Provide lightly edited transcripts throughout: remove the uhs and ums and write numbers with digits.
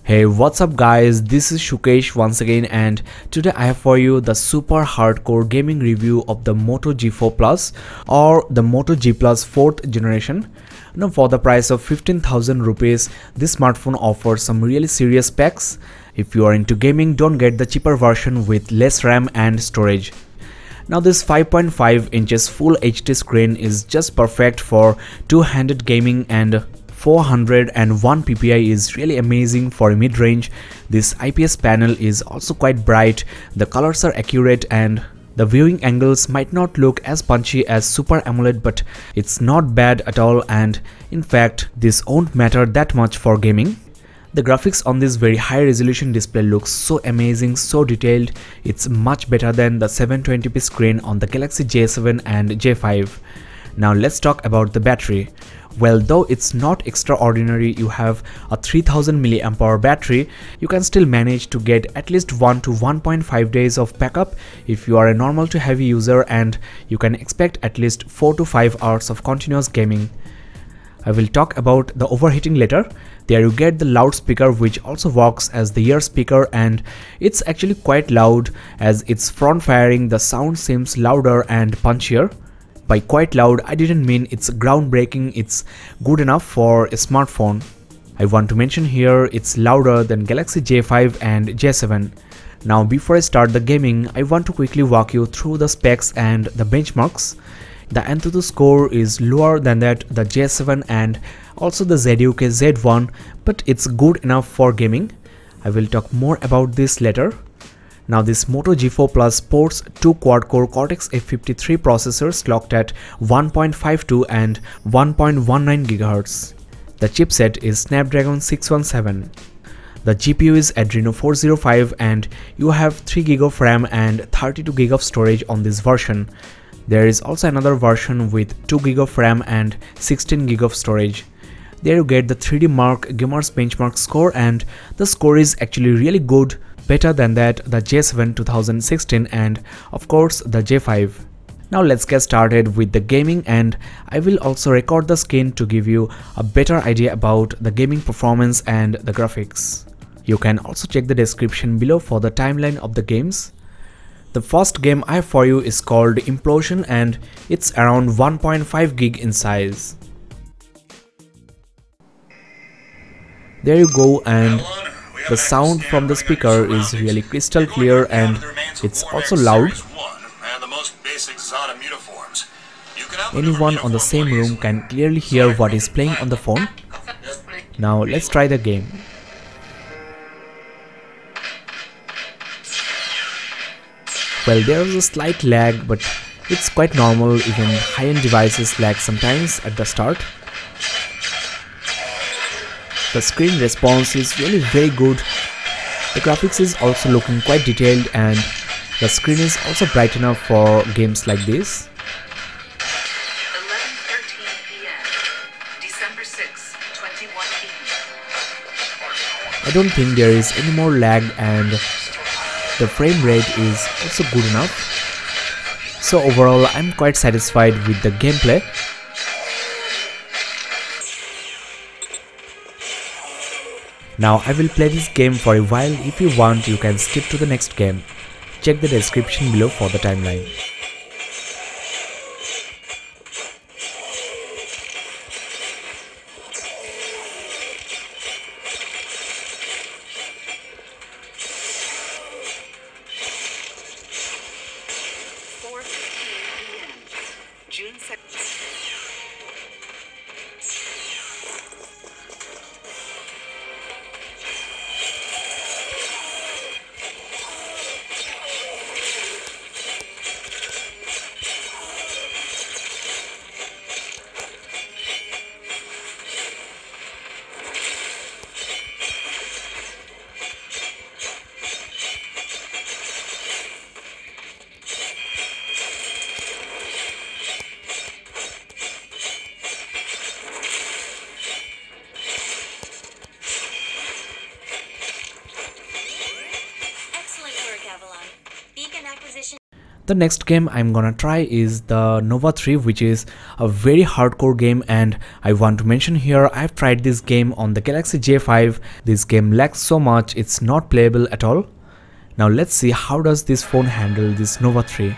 Hey, what's up guys, this is Shukesh once again, and today I have for you the super hardcore gaming review of the Moto G4 Plus or the Moto G Plus 4th generation. Now for the price of 15,000 rupees, this smartphone offers some really serious specs. If you are into gaming, don't get the cheaper version with less RAM and storage. Now this 5.5 inches full HD screen is just perfect for two-handed gaming, and 401 ppi is really amazing for mid-range. This IPS panel is also quite bright, the colors are accurate, and the viewing angles might not look as punchy as Super AMOLED, but it's not bad at all, and in fact this won't matter that much for gaming. The graphics on this very high resolution display looks so amazing, so detailed. It's much better than the 720p screen on the Galaxy J7 and J5. Now let's talk about the battery. Well, though it's not extraordinary, you have a 3000 mAh battery, you can still manage to get at least 1 to 1.5 days of backup if you are a normal to heavy user, and you can expect at least 4 to 5 hours of continuous gaming. I will talk about the overheating later. There you get the loudspeaker, which also works as the ear speaker, and it's actually quite loud. As it's front firing, the sound seems louder and punchier. By quite loud, I didn't mean it's groundbreaking, it's good enough for a smartphone. I want to mention here it's louder than Galaxy J5 and J7. Now before I start the gaming, I want to quickly walk you through the specs and the benchmarks. The Antutu score is lower than that the J7 and also the ZUK Z1, but it's good enough for gaming. I will talk more about this later. Now this Moto G4 Plus sports two quad-core Cortex-A53 processors clocked at 1.52 and 1.19 GHz. The chipset is Snapdragon 617. The GPU is Adreno 405, and you have 3 GB of RAM and 32 GB of storage on this version. There is also another version with 2 GB of RAM and 16 GB of storage. There you get the 3D Mark Gamers benchmark score, and the score is actually really good, better than that the J7 2016 and of course the J5. Now let's get started with the gaming, and I will also record the skin to give you a better idea about the gaming performance and the graphics. You can also check the description below for the timeline of the games. The first game I have for you is called Implosion, and it's around 1.5 GB in size. There you go, and the sound from the speaker is really crystal clear, and it's also loud. Anyone on the same room can clearly hear what is playing on the phone. Now let's try the game. Well, there is a slight lag, but it's quite normal. Even high-end devices lag sometimes at the start. The screen response is really very good. The graphics is also looking quite detailed, and the screen is also bright enough for games like this. 11:13 p.m. December 6, 2018. I don't think there is any more lag, and the frame rate is also good enough. So overall, I'm quite satisfied with the gameplay. Now I will play this game for a while. If you want, you can skip to the next game. Check the description below for the timeline. June 2nd. The next game I'm gonna try is the N.O.V.A 3, which is a very hardcore game, and I want to mention here I've tried this game on the Galaxy J5. This game lags so much, it's not playable at all. Now let's see how does this phone handle this N.O.V.A 3.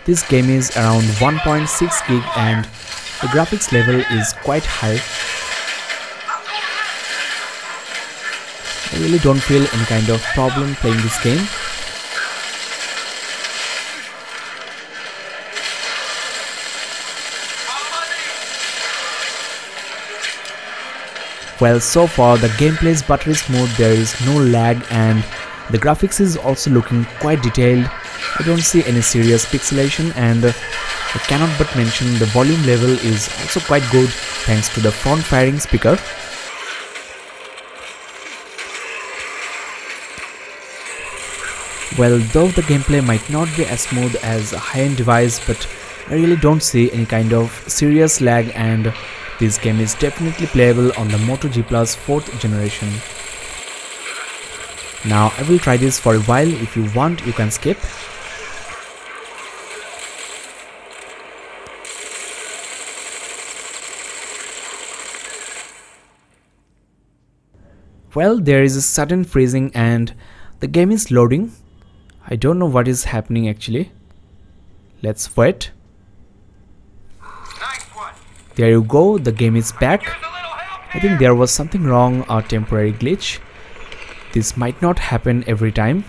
This game is around 1.6 gig and the graphics level is quite high. I really don't feel any kind of problem playing this game. Well, so far the gameplay is buttery smooth, there is no lag and the graphics is also looking quite detailed. I don't see any serious pixelation, and I cannot but mention the volume level is also quite good thanks to the front firing speaker. Well, though the gameplay might not be as smooth as a high-end device, but I really don't see any kind of serious lag, and this game is definitely playable on the Moto G Plus 4th generation. Now I will try this for a while. If you want, you can skip. Well, there is a sudden freezing and the game is loading. I don't know what is happening actually. Let's wait. There you go, the game is back. I think there was something wrong, a temporary glitch. This might not happen every time,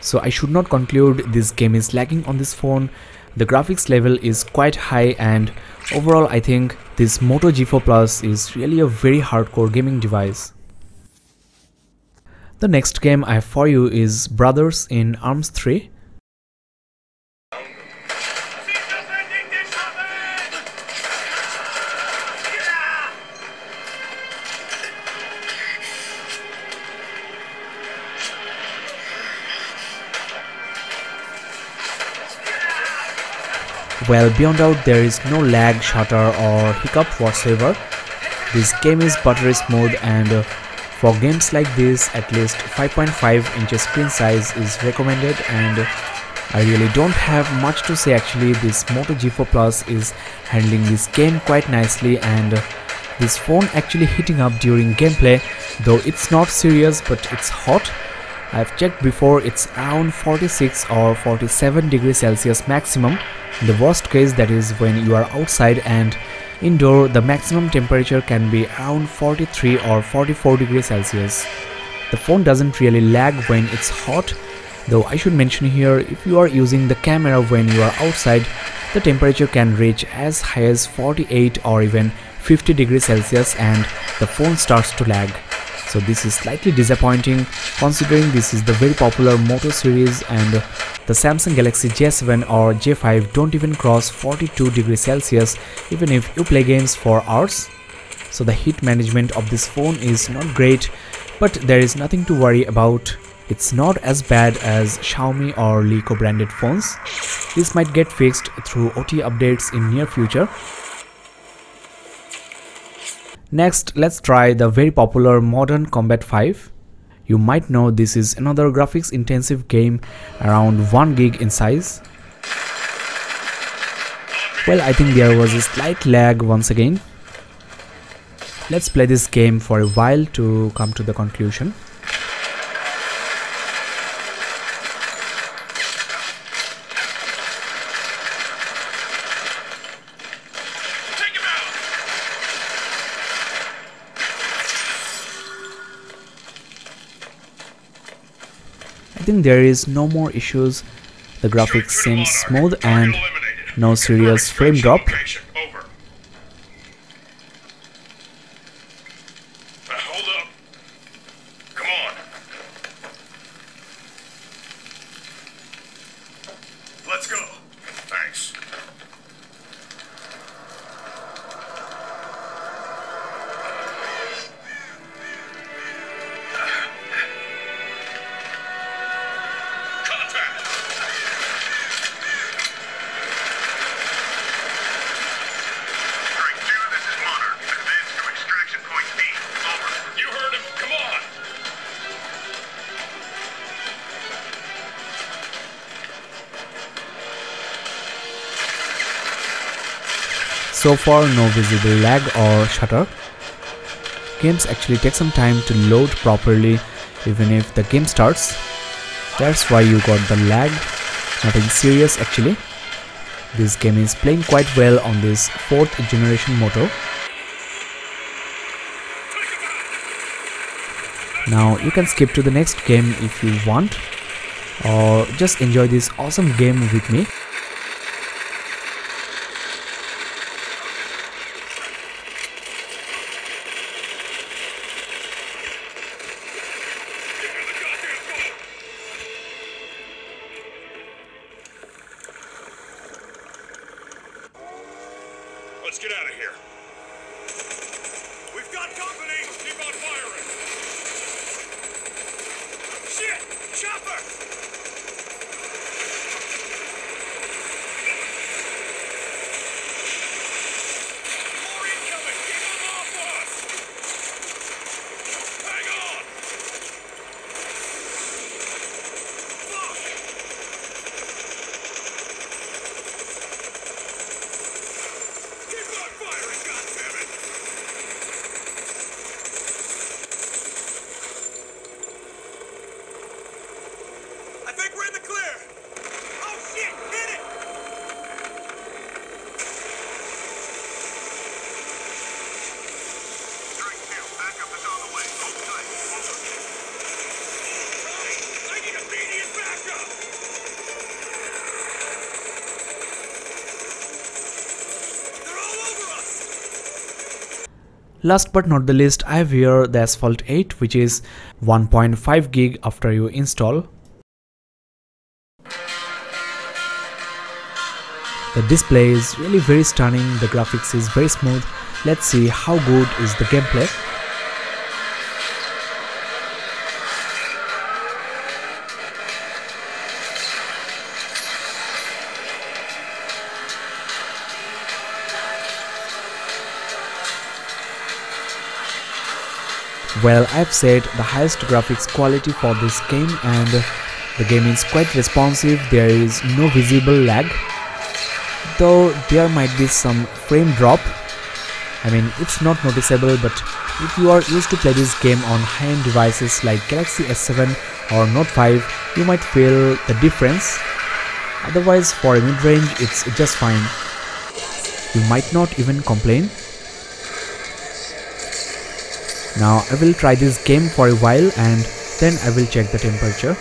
so I should not conclude this game is lagging on this phone. The graphics level is quite high, and overall I think this Moto G4 Plus is really a very hardcore gaming device. The next game I have for you is Brothers in Arms 3. Well, beyond doubt there is no lag, shutter or hiccup whatsoever. This game is buttery smooth, and for games like this at least 5.5 inches screen size is recommended, and I really don't have much to say actually. This Moto G4 Plus is handling this game quite nicely, and this phone actually heating up during gameplay, though it's not serious but it's hot. I've checked before, it's around 46 or 47 degrees Celsius maximum. In the worst case, that is when you are outside, and indoor the maximum temperature can be around 43 or 44 degrees Celsius. The phone doesn't really lag when it's hot, though I should mention here, if you are using the camera when you are outside, the temperature can reach as high as 48 or even 50 degrees Celsius and the phone starts to lag. So this is slightly disappointing considering this is the very popular Moto series, and the Samsung Galaxy J7 or J5 don't even cross 42 degrees Celsius even if you play games for hours. So the heat management of this phone is not great, but there is nothing to worry about. It's not as bad as Xiaomi or Leica branded phones. This might get fixed through OTA updates in near future. Next, let's try the very popular Modern Combat 5. You might know this is another graphics intensive game around 1 gig in size. Well, I think there was a slight lag once again. Let's play this game for a while to come to the conclusion. I think there is no more issues. The graphics seems smooth and no serious frame drop. Hold up. Come on. Let's go. Thanks. So far no visible lag or stutter. Games actually take some time to load properly even if the game starts. That's why you got the lag. Nothing serious actually. This game is playing quite well on this 4th generation Moto. Now you can skip to the next game if you want, or just enjoy this awesome game with me. Let's get out of here. We've got company. Keep on firing. Shit! Chopper! More incoming. Keep them off us. Hang on. Fuck! Keep on firing, goddammit! I think we're in the clear! Oh shit! Hit it! Strike two. Backup is on the way. Hold tight. Tommy, I need immediate backup! They're all over us! Last but not the least, I have here the Asphalt 8, which is 1.5 gig after you install. The display is really very stunning, the graphics is very smooth. Let's see how good is the gameplay. Well, I've set the highest graphics quality for this game and the game is quite responsive. There is no visible lag, though there might be some frame drop. I mean, it's not noticeable, but if you are used to play this game on high-end devices like Galaxy S7 or Note 5, you might feel the difference. Otherwise, for a mid-range, it's just fine. You might not even complain. Now I will try this game for a while and then I will check the temperature.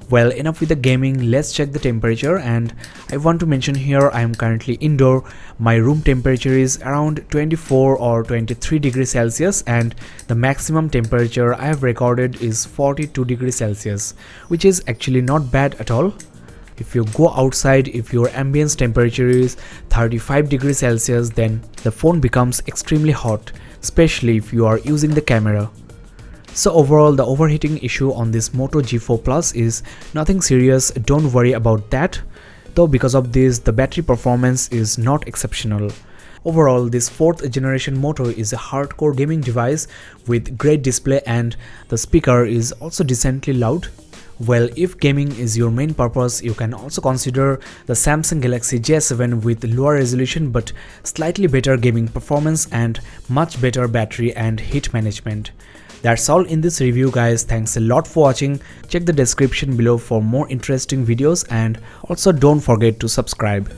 Well, enough with the gaming, let's check the temperature. And I want to mention here I am currently indoor. My room temperature is around 24 or 23 degrees Celsius and the maximum temperature I have recorded is 42 degrees Celsius, which is actually not bad at all. If you go outside, if your ambience temperature is 35 degrees Celsius, then the phone becomes extremely hot, especially if you are using the camera. So overall, the overheating issue on this Moto G4 Plus is nothing serious, don't worry about that. Though because of this, the battery performance is not exceptional. Overall, this 4th generation Moto is a hardcore gaming device with great display and the speaker is also decently loud. Well, if gaming is your main purpose, you can also consider the Samsung Galaxy J7 with lower resolution but slightly better gaming performance and much better battery and heat management. That's all in this review guys. Thanks a lot for watching. Check the description below for more interesting videos and also don't forget to subscribe.